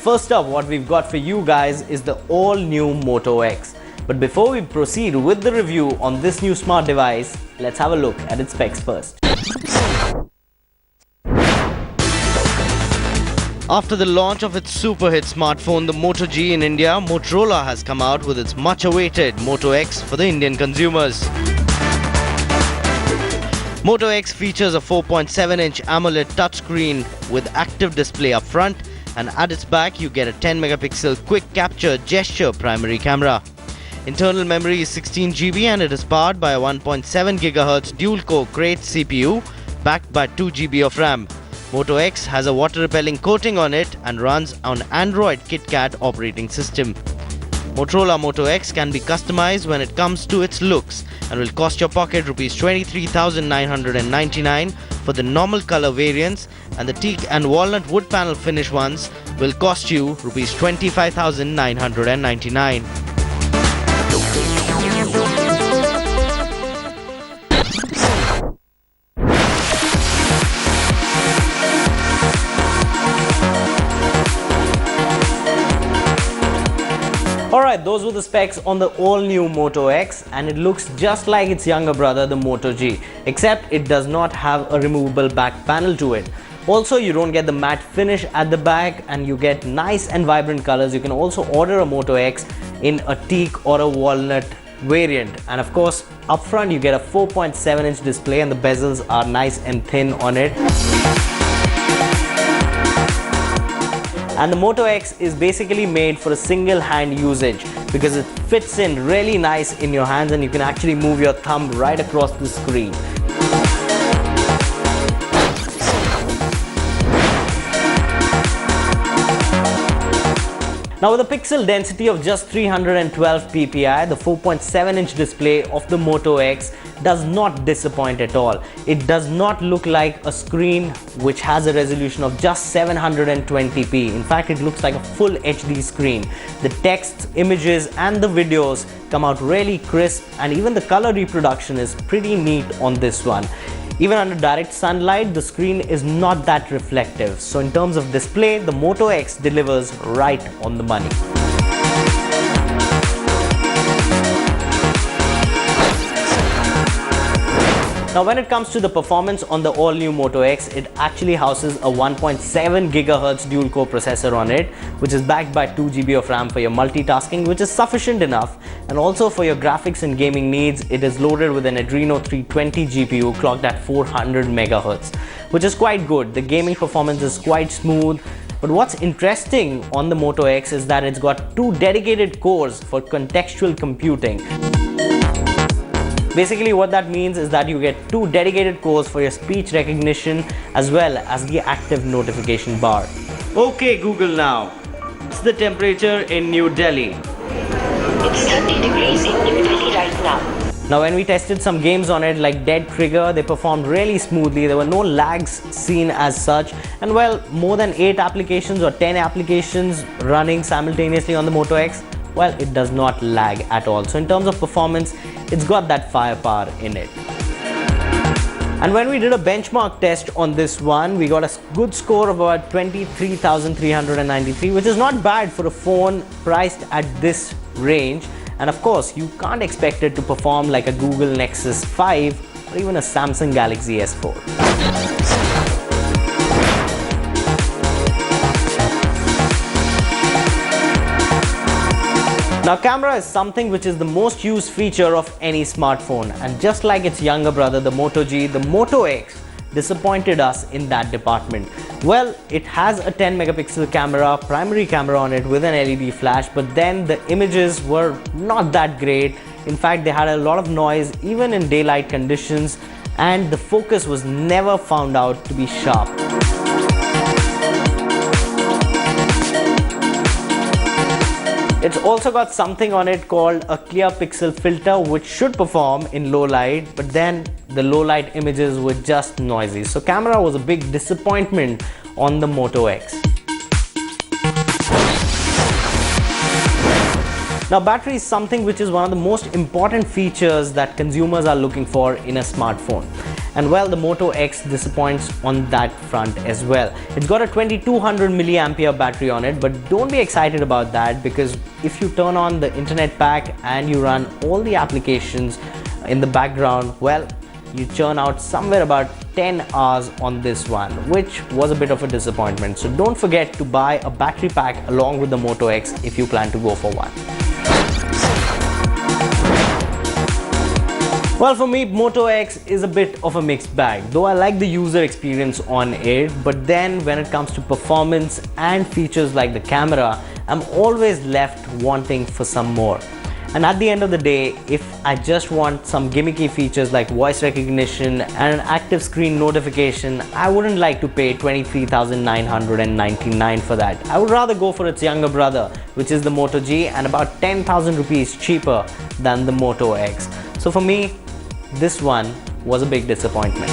First up, what we've got for you guys is the all-new MotoX. But before we proceed with the review on this new smart device, let's have a look at its specs first. After the launch of its super hit smartphone, the Moto G in India, Motorola has come out with its much-awaited MotoX for the Indian consumers. MotoX features a 4.7-inch Amoled touchscreen with active display up front, and at its back you get a 10-megapixel quick capture gesture primary camera. Internal memory is 16 GB and it is powered by a 1.7 GHz Dual Core Preocessor CPU backed by 2 GB of RAM. MotoX has a water-repelling coating on it and runs on Android Kitkat operating system. Motorola Moto X can be customized when it comes to its looks and will cost your pocket Rs 23,999 for the normal color variants, and the teak and walnut wood panel finish ones will cost you Rs 25,999. Alright, those were the specs on the all-new Moto X, and it looks just like its younger brother, the Moto G, except it does not have a removable back panel to it. Also, you don't get the matte finish at the back and you get nice and vibrant colors. You can also order a Moto X in a teak or a walnut variant, and of course up front you get a 4.7-inch display and the bezels are nice and thin on it. And the Moto X is basically made for a single hand usage because it fits in really nice in your hands and you can actually move your thumb right across the screen. Now, with a pixel density of just 312 ppi, the 4.7-inch display of the Moto X does not disappoint at all. It does not look like a screen which has a resolution of just 720p. In fact, it looks like a full HD screen. The text, images and the videos come out really crisp, and even the color reproduction is pretty neat on this one. Even under direct sunlight, the screen is not that reflective. So in terms of display, the Moto X delivers right on the money. Now, when it comes to the performance on the all-new Moto X, it actually houses a 1.7 GHz Dual Core Processor on it, which is backed by 2 GB of RAM for your multitasking, which is sufficient enough. And also for your graphics and gaming needs, it is loaded with an Adreno 320 GPU clocked at 400 MHz, which is quite good. The gaming performance is quite smooth. But what's interesting on the Moto X is that it's got 2 dedicated cores for contextual computing. Basically, what that means is that you get 2 dedicated cores for your speech recognition as well as the active notification bar. Okay, Google now. What's the temperature in New Delhi? It's 30 degrees in New Delhi right now. Now, when we tested some games on it like Dead Trigger, they performed really smoothly. There were no lags seen as such. And well, more than 8 applications or 10 applications running simultaneously on the Moto X, well, it does not lag at all. So in terms of performance, it's got that firepower in it. And when we did a benchmark test on this one, we got a good score of about 23,393, which is not bad for a phone priced at this range. And of course, you can't expect it to perform like a Google Nexus 5 or even a Samsung Galaxy S4. Now, camera is something which is the most used feature of any smartphone, and just like its younger brother, the Moto G, the Moto X disappointed us in that department. Well, it has a 10 megapixel camera, primary camera on it with an LED flash, but then the images were not that great. In fact, they had a lot of noise even in daylight conditions, and the focus was never found out to be sharp. It's also got something on it called a clear pixel filter, which should perform in low light, but then the low light images were just noisy. So camera was a big disappointment on the Moto X. Now, battery is something which is one of the most important features that consumers are looking for in a smartphone. And well, the Moto X disappoints on that front as well. It's got a 2200 milliampere battery on it, but don't be excited about that, because if you turn on the internet pack and you run all the applications in the background, well, you churn out somewhere about 10 hours on this one, which was a bit of a disappointment. So don't forget to buy a battery pack along with the Moto X if you plan to go for one. Well, for me, Moto X is a bit of a mixed bag, though I like the user experience on it, but then when it comes to performance and features like the camera, I'm always left wanting for some more. And at the end of the day, if I just want some gimmicky features like voice recognition and an active screen notification, I wouldn't like to pay 23,999 for that. I would rather go for its younger brother, which is the Moto G, and about 10,000 rupees cheaper than the Moto X. So for me, this one was a big disappointment.